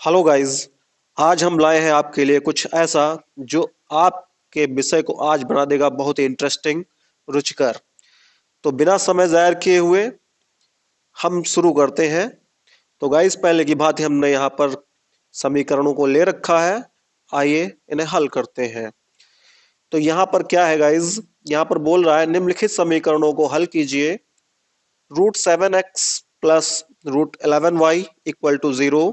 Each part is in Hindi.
Hello guys. आज हम लाए हैं आपके लिए कुछ ऐसा जो आपके विषय को आज बना देगा बहुत ही इंटरेस्टिंग, रुचिकर। तो बिना समय जाया किए हुए हम शुरू करते हैं। तो गाइस, पहले की बात ही हमने यहाँ पर समीकरणों को ले रखा है। आइए इन्हें हल करते हैं। तो यहाँ पर क्या है गाइस, यहाँ पर बोल रहा है निम्नलिखित समीकरणों को हल कीजिए। √7x plus √11y equal to 0,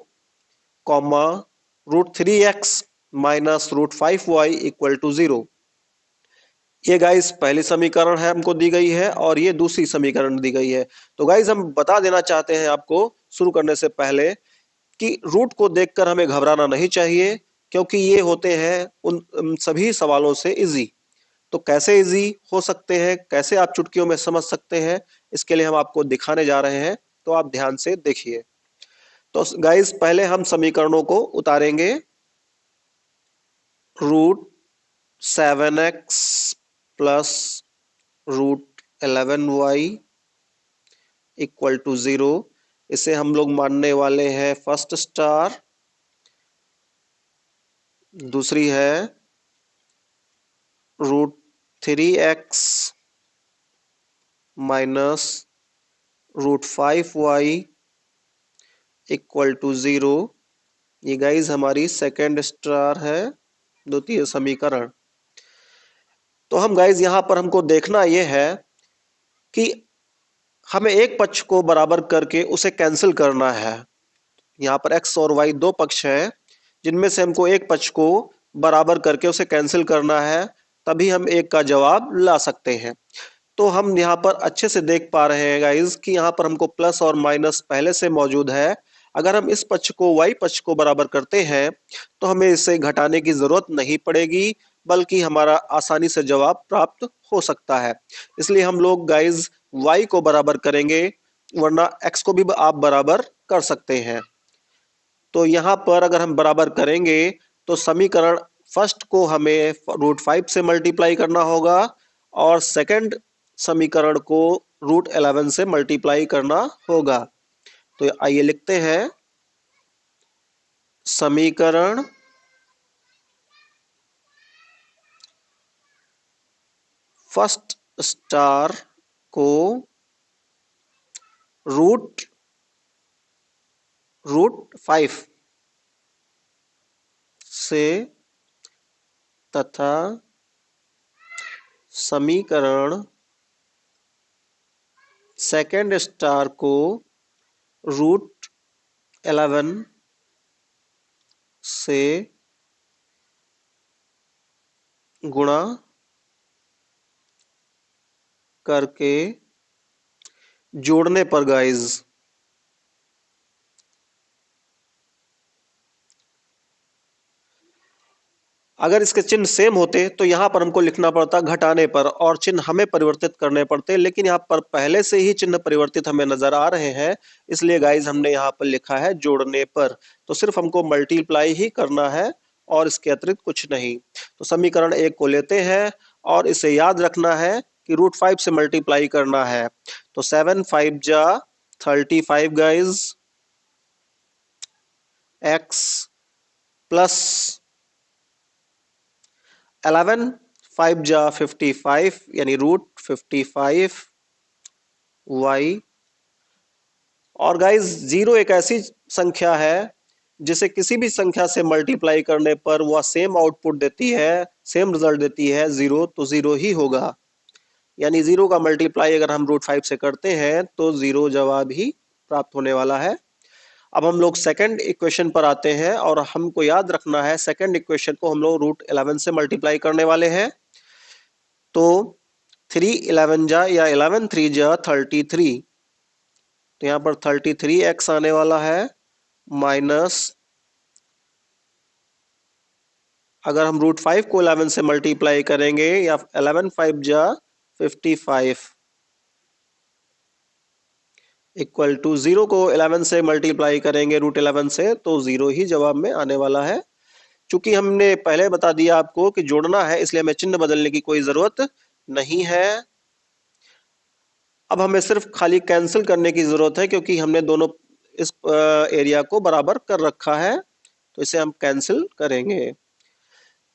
comma √3x minus √5y equal to 0। ये गाइस पहली समीकरण है, हमको दी गई है, और ये दूसरी समीकरण दी गई है। तो गाइस हम बता देना चाहते हैं आपको शुरू करने से पहले कि रूट को देखकर हमें घबराना नहीं चाहिए, क्योंकि ये होते हैं उन सभी सवालों से इजी। तो कैसे इजी हो सकते हैं, कैसे आप चुटकियों में समझ सकते हैं, इसके लिए हम आपको दिखाने जा रहे हैं। तो आप ध्यान से देखिए। तो गाइस पहले हम समीकरणों को उतारेंगे। √7x plus √11y equal to 0। इसे हम लोग मानने वाले हैं फर्स्ट स्टार। दूसरी है √3x minus √5y equal to 0। ये गाइज हमारी सेकेंड स्टार है, द्वितीय समीकरण। तो हम गाइज यहाँ पर हमको देखना यह है कि हमें एक पक्ष को बराबर करके उसे कैंसिल करना है। यहाँ पर x और y दो पक्ष हैं, जिनमें से हमको एक पक्ष को बराबर करके उसे कैंसिल करना है, तभी हम एक का जवाब ला सकते हैं। तो हम यहाँ पर अच्छे से देख पा रहे हैं गाइज कि यहाँ पर हमको प्लस और माइनस पहले से मौजूद है। अगर हम इस पक्ष को y पक्ष को बराबर करते हैं तो हमें इसे घटाने की जरूरत नहीं पड़ेगी, बल्कि हमारा आसानी से जवाब प्राप्त हो सकता है। इसलिए हम लोग गाइज y को बराबर करेंगे, वरना x को भी आप बराबर कर सकते हैं। तो यहाँ पर अगर हम बराबर करेंगे तो समीकरण फर्स्ट को हमें √5 से मल्टीप्लाई करना होगा, और सेकंड समीकरण को √11 से मल्टीप्लाई करना होगा। तो आइए लिखते हैं समीकरण फर्स्ट स्टार को √5 से तथा समीकरण सेकेंड स्टार को √11 से गुणा करके जोड़ने पर गाइज अगर इसके चिन्ह सेम होते तो यहाँ पर हमको लिखना पड़ता घटाने पर, और चिन्ह हमें परिवर्तित करने पड़ते, लेकिन यहाँ पर पहले से ही चिन्ह परिवर्तित हमें नजर आ रहे हैं, इसलिए गाइज हमने यहाँ पर लिखा है जोड़ने पर। तो सिर्फ हमको मल्टीप्लाई ही करना है और इसके अतिरिक्त कुछ नहीं। तो समीकरण एक को लेते हैं और इसे याद रखना है कि √5 से मल्टीप्लाई करना है। तो 7 5 जा 35 गाइज, x प्लस 11 5 जा 55 यानी √55 y। और गाइज 0 एक ऐसी संख्या है जिसे किसी भी संख्या से मल्टीप्लाई करने पर वह सेम आउटपुट देती है, सेम रिजल्ट देती है। 0 तो 0 ही होगा, यानी 0 का मल्टीप्लाई अगर हम √5 से करते हैं तो 0 जवाब ही प्राप्त होने वाला है। अब हम लोग सेकंड इक्वेशन पर आते हैं, और हमको याद रखना है सेकंड इक्वेशन को हम लोग √11 से मल्टीप्लाई करने वाले हैं। तो 3 11 जा या 11 3 जा 33। तो यहाँ पर 33x आने वाला है, माइनस अगर हम √5 को 11 से मल्टीप्लाई करेंगे, या 11 5 जा 55 इक्वल टू 0 को 11 से मल्टीप्लाई करेंगे √11 से, तो 0 ही जवाब में आने वाला है। चूंकि हमने पहले बता दिया आपको कि जोड़ना है, इसलिए हमें चिन्ह बदलने की कोई जरूरत नहीं है। अब हमें सिर्फ खाली कैंसिल करने की जरूरत है, क्योंकि हमने दोनों इस एरिया को बराबर कर रखा है। तो इसे हम कैंसिल करेंगे।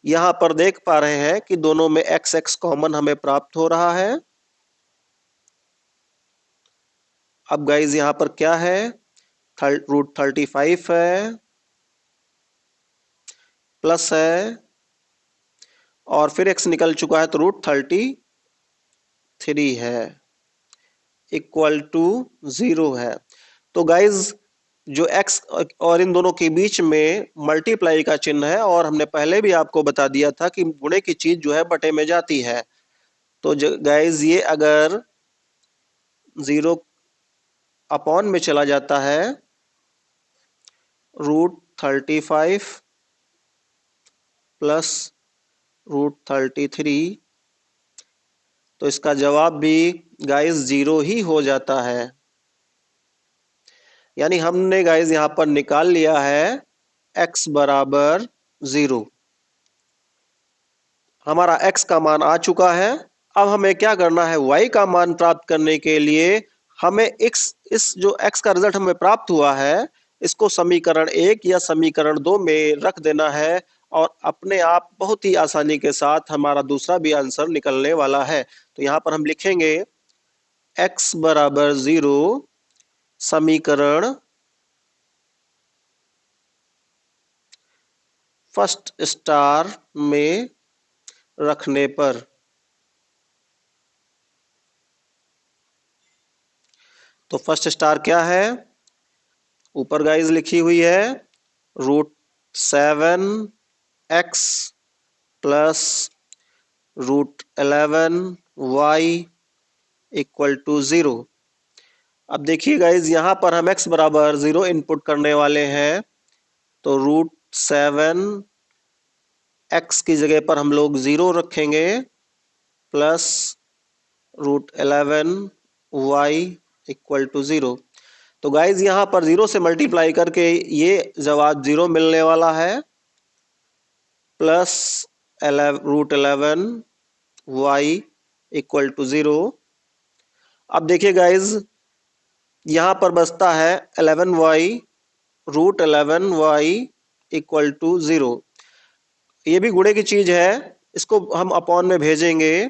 यहां पर देख पा रहे हैं कि दोनों में एक्स एक्स कॉमन हमें प्राप्त हो रहा है। अब गाइज यहां पर क्या है, √35 है, प्लस है, और फिर एक्स निकल चुका है तो √33 है, इक्वल टू 0 है। तो गाइज जो x और इन दोनों के बीच में मल्टीप्लाई का चिन्ह है, और हमने पहले भी आपको बता दिया था कि गुणे की चीज जो है बटे में जाती है। तो गाइज ये अगर 0 अपॉन में चला जाता है √35 प्लस √33, तो इसका जवाब भी गाइज 0 ही हो जाता है। यानी हमने गाइज यहां पर निकाल लिया है x बराबर 0। हमारा x का मान आ चुका है। अब हमें क्या करना है, y का मान प्राप्त करने के लिए हमें इस जो x का रिजल्ट हमें प्राप्त हुआ है इसको समीकरण 1 या समीकरण 2 में रख देना है, और अपने आप बहुत ही आसानी के साथ हमारा दूसरा भी आंसर निकलने वाला है। तो यहाँ पर हम लिखेंगे x बराबर 0 समीकरण फर्स्ट स्टार में रखने पर। तो फर्स्ट स्टार क्या है, ऊपर गाइज लिखी हुई है √7x plus √11y equal to 0। अब देखिए गाइज यहाँ पर हम x बराबर 0 इनपुट करने वाले हैं, तो √7x की जगह पर हम लोग 0 रखेंगे, प्लस √11y इक्वल टू 0। तो गाइज यहाँ पर 0 से मल्टीप्लाई करके ये जवाब 0 मिलने वाला है, प्लस √11y इक्वल टू 0। अब देखिए गाइज यहाँ पर बचता है 11y, √11y इक्वल टू 0। ये भी गुणे की चीज है, इसको हम अपॉन में भेजेंगे,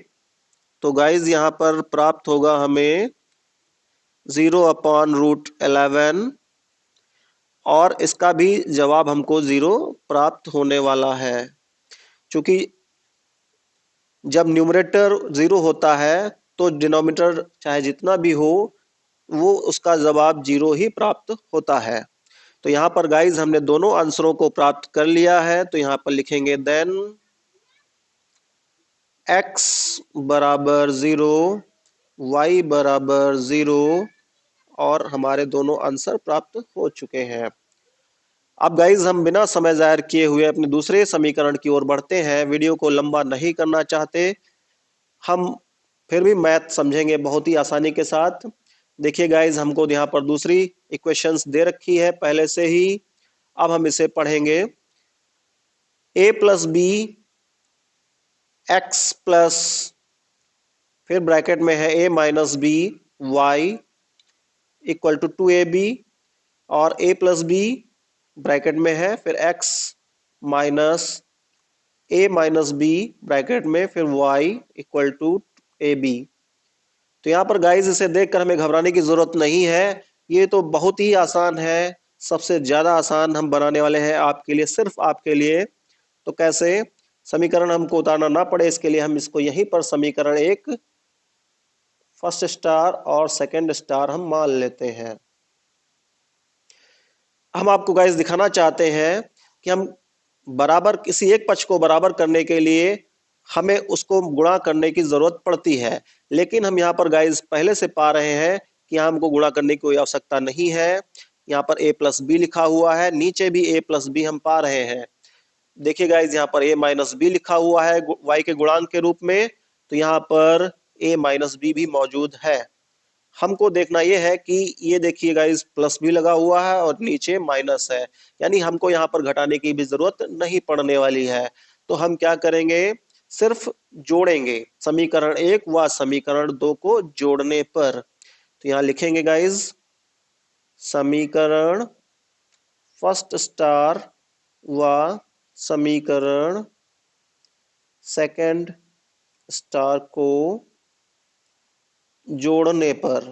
तो गाइज यहाँ पर प्राप्त होगा हमें 0 अपॉन √11, और इसका भी जवाब हमको 0 प्राप्त होने वाला है। क्योंकि जब न्यूमरेटर 0 होता है तो डिनोमिनेटर चाहे जितना भी हो वो उसका जवाब 0 ही प्राप्त होता है। तो यहाँ पर गाइज हमने दोनों आंसरों को प्राप्त कर लिया है। तो यहाँ पर लिखेंगे देन x बराबर 0, y बराबर 0, और हमारे दोनों आंसर प्राप्त हो चुके हैं। अब गाइज हम बिना समय जाहिर किए हुए अपने दूसरे समीकरण की ओर बढ़ते हैं। वीडियो को लंबा नहीं करना चाहते हम, फिर भी मैथ समझेंगे बहुत ही आसानी के साथ। देखिए गाइज हमको यहाँ पर दूसरी इक्वेशंस दे रखी है पहले से ही। अब हम इसे पढ़ेंगे, a plus b x plus, फिर ब्रैकेट में है a minus b y equal to 2ab, और a प्लस बी ब्रैकेट में है फिर x minus a minus b bracket में फिर y इक्वल टू ab। तो यहाँ पर गाइज इसे देखकर हमें घबराने की जरूरत नहीं है, ये तो बहुत ही आसान है, सबसे ज्यादा आसान हम बनाने वाले हैं आपके लिए, सिर्फ आपके लिए। तो कैसे, समीकरण हमको उतारना ना पड़े इसके लिए हम इसको यहीं पर समीकरण 1 फर्स्ट स्टार और सेकंड स्टार हम मान लेते हैं। हम आपको गाइस दिखाना चाहते हैं कि हम बराबर किसी एक पक्ष को बराबर करने के लिए हमें उसको गुणा करने की जरूरत पड़ती है, लेकिन हम यहाँ पर गाइस पहले से पा रहे हैं कि हमको गुणा करने की कोई आवश्यकता नहीं है। यहाँ पर a प्लस बी लिखा हुआ है, नीचे भी a प्लस बी हम पा रहे हैं। देखिए गाइस यहाँ पर a माइनस बी लिखा हुआ है y के गुणांक के रूप में, तो यहाँ पर a माइनस बी भी मौजूद है। हमको देखना यह है कि ये देखिए गाइस प्लस भी लगा हुआ है और नीचे माइनस है, यानी हमको यहाँ पर घटाने की भी जरूरत नहीं पड़ने वाली है। तो हम क्या करेंगे, सिर्फ जोड़ेंगे समीकरण 1 व समीकरण 2 को जोड़ने पर। तो यहाँ लिखेंगे गाइस समीकरण फर्स्ट स्टार व समीकरण सेकंड स्टार को जोड़ने पर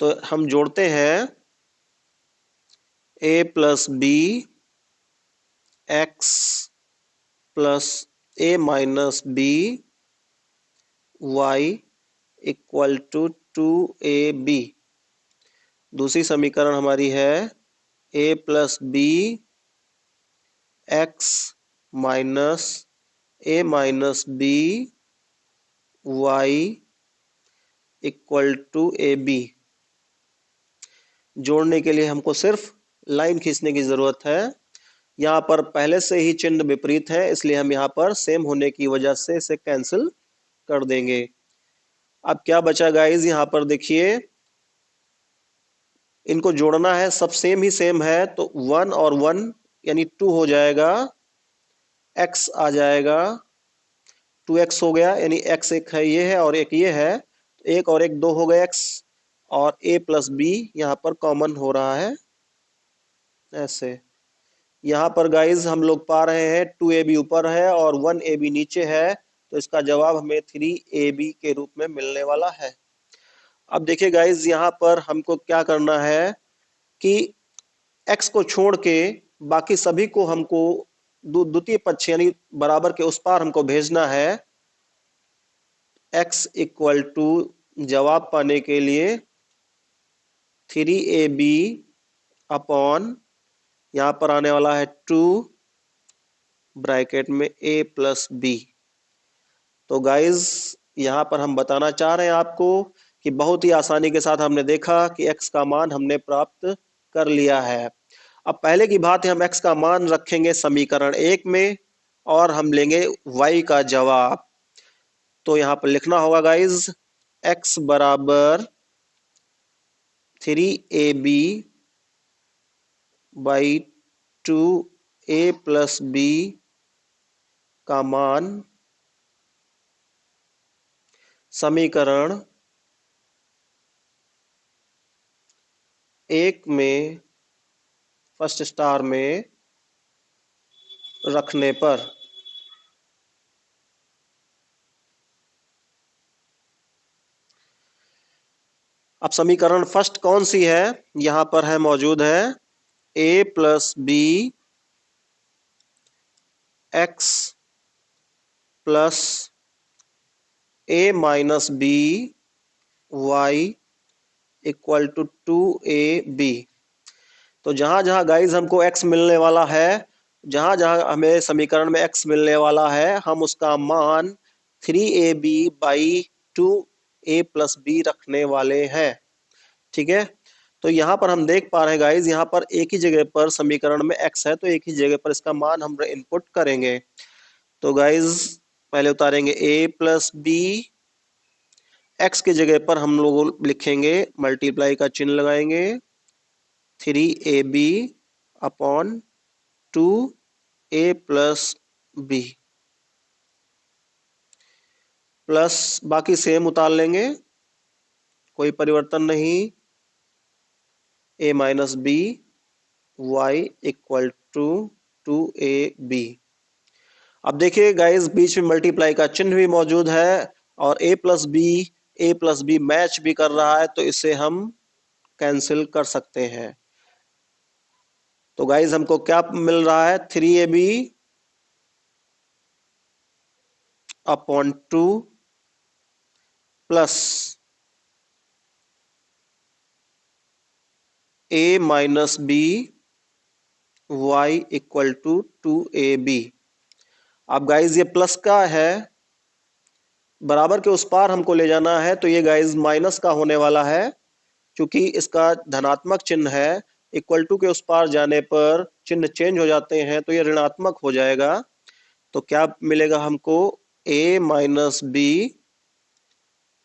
तो हम जोड़ते हैं a plus b x plus a minus b y equal to 2ab। दूसरी समीकरण हमारी है a plus b x minus a minus b y equal to ab। जोड़ने के लिए हमको सिर्फ लाइन खींचने की जरूरत है। यहाँ पर पहले से ही चिन्ह विपरीत है, इसलिए हम यहाँ पर सेम होने की वजह से इसे कैंसिल कर देंगे। अब क्या बचा गाइस, यहाँ पर देखिए इनको जोड़ना है, सब सेम ही सेम है, तो 1 और 1 यानी 2 हो जाएगा, x आ जाएगा, 2x हो गया, यानी x एक है ये है और एक ये है, तो एक और एक 2 हो गए x, और a प्लस बी यहाँ पर कॉमन हो रहा है ऐसे। यहाँ पर गाइज हम लोग पा रहे हैं 2ab ऊपर है और 1ab नीचे है, तो इसका जवाब हमें 3ab के रूप में मिलने वाला है। अब देखिए गाइज यहाँ पर हमको क्या करना है कि x को छोड़ के बाकी सभी को हमको द्वितीय पक्ष यानी बराबर के उस पार हमको भेजना है। x इक्वल टू जवाब पाने के लिए 3ab अपॉन यहाँ पर आने वाला है 2 ब्रैकेट में a प्लस बी। तो गाइज यहाँ पर हम बताना चाह रहे हैं आपको कि बहुत ही आसानी के साथ हमने देखा कि x का मान हमने प्राप्त कर लिया है। अब पहले की बात है, हम x का मान रखेंगे समीकरण 1 में और हम लेंगे y का जवाब। तो यहाँ पर लिखना होगा गाइज x बराबर 3ab by 2a plus B का मान समीकरण 1 में फर्स्ट स्टार में रखने पर। अब समीकरण फर्स्ट कौन सी है, यहां पर है मौजूद है a plus b x plus a minus b y equal to 2ab। तो जहां जहां गाइज हमको x मिलने वाला है, जहां जहां हमें समीकरण में x मिलने वाला है, हम उसका मान 3ab by 2a plus B रखने वाले हैं। ठीक है, तो यहाँ पर हम देख पा रहे हैं गाइज, यहाँ पर एक ही जगह पर समीकरण में x है, तो एक ही जगह पर इसका मान हम इनपुट करेंगे। तो गाइज पहले उतारेंगे a प्लस बी, एक्स की जगह पर हम लोग लिखेंगे मल्टीप्लाई का चिन्ह लगाएंगे 3ab upon 2a plus b plus बाकी सेम उतार लेंगे, कोई परिवर्तन नहीं, a minus b y equal to 2ab। अब देखिए गाइस बीच में मल्टीप्लाई का चिन्ह भी मौजूद है और a प्लस बी मैच भी कर रहा है, तो इसे हम कैंसिल कर सकते हैं। तो गाइस हमको क्या मिल रहा है, 3ab upon 2 plus a minus b y equal to 2ab। अब गाइज ये प्लस का है, बराबर के उस पार हमको ले जाना है, तो ये गाइज माइनस का होने वाला है, क्योंकि इसका धनात्मक चिन्ह है। इक्वल टू के उस पार जाने पर चिन्ह चेंज हो जाते हैं, तो ये ऋणात्मक हो जाएगा। तो क्या मिलेगा हमको, a minus b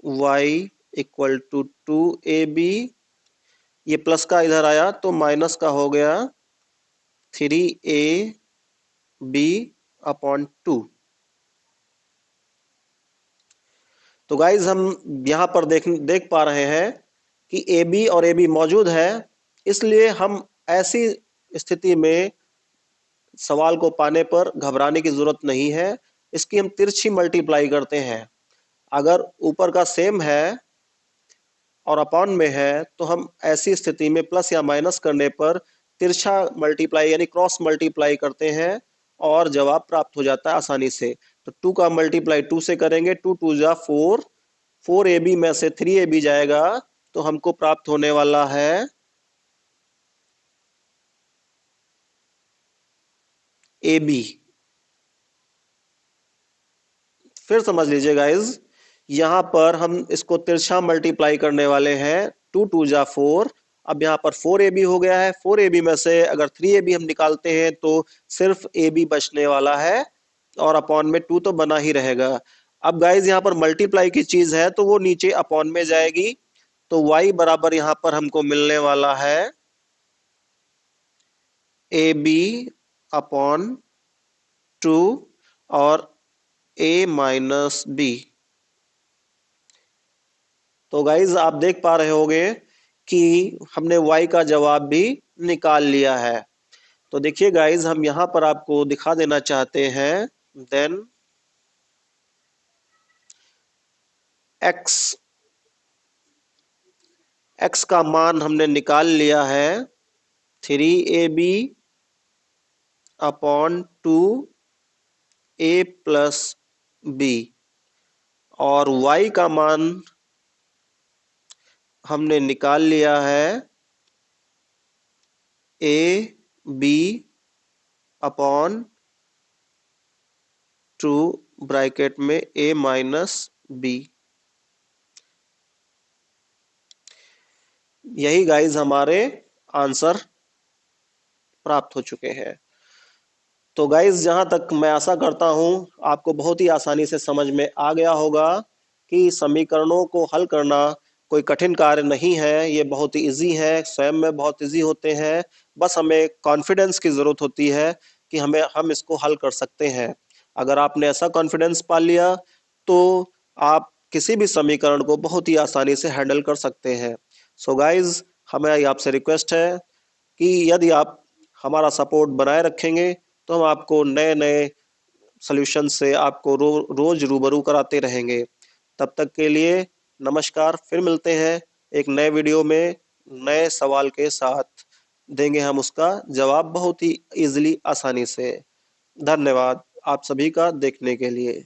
y equal to 2ab। ये प्लस का इधर आया तो माइनस का हो गया 3ab अपॉन 2। तो गाइज हम यहाँ पर देख पा रहे हैं कि ए बी और ए बी मौजूद है, इसलिए हम ऐसी स्थिति में सवाल को पाने पर घबराने की जरूरत नहीं है। इसकी हम तिरछी मल्टीप्लाई करते हैं। अगर ऊपर का सेम है और अपॉन में है तो हम ऐसी स्थिति में प्लस या माइनस करने पर तिरछा मल्टीप्लाई यानी क्रॉस मल्टीप्लाई करते हैं और जवाब प्राप्त हो जाता है आसानी से। तो 2 का मल्टीप्लाई 2 से करेंगे, 2 2 जा 4, 4ab में से 3ab जाएगा तो हमको प्राप्त होने वाला है ab। फिर समझ लीजिए गाइज, यहां पर हम इसको तिरछा मल्टीप्लाई करने वाले हैं। 2 2 जा 4, अब यहाँ पर 4ab हो गया है। 4ab में से अगर 3ab हम निकालते हैं तो सिर्फ ab बचने वाला है और अपॉन में 2 तो बना ही रहेगा। अब गाइज यहाँ पर मल्टीप्लाई की चीज है तो वो नीचे अपॉन में जाएगी, तो y बराबर यहाँ पर हमको मिलने वाला है ab अपॉन 2 और a माइनस b। तो गाइज आप देख पा रहे होंगे कि हमने y का जवाब भी निकाल लिया है। तो देखिए गाइज, हम यहां पर आपको दिखा देना चाहते हैं, देन x का मान हमने निकाल लिया है 3ab upon 2a plus b, और y का मान हमने निकाल लिया है a b अपॉन 2 ब्रैकेट में a माइनस b। यही गाइज हमारे आंसर प्राप्त हो चुके हैं। तो गाइज, जहां तक मैं आशा करता हूं आपको बहुत ही आसानी से समझ में आ गया होगा कि समीकरणों को हल करना कोई कठिन कार्य नहीं है, ये बहुत ही इजी है, स्वयं में बहुत इजी होते हैं। बस हमें कॉन्फिडेंस की जरूरत होती है कि हम इसको हल कर सकते हैं। अगर आपने ऐसा कॉन्फिडेंस पा लिया तो आप किसी भी समीकरण को बहुत ही आसानी से हैंडल कर सकते हैं। सो गाइज, हमें आपसे रिक्वेस्ट है कि यदि आप हमारा सपोर्ट बनाए रखेंगे तो हम आपको नए नए सॉल्यूशन से आपको रोज रूबरू कराते रहेंगे। तब तक के लिए नमस्कार, फिर मिलते हैं एक नए वीडियो में नए सवाल के साथ। देंगे हम उसका जवाब बहुत ही इजीली, आसानी से। धन्यवाद आप सभी का देखने के लिए।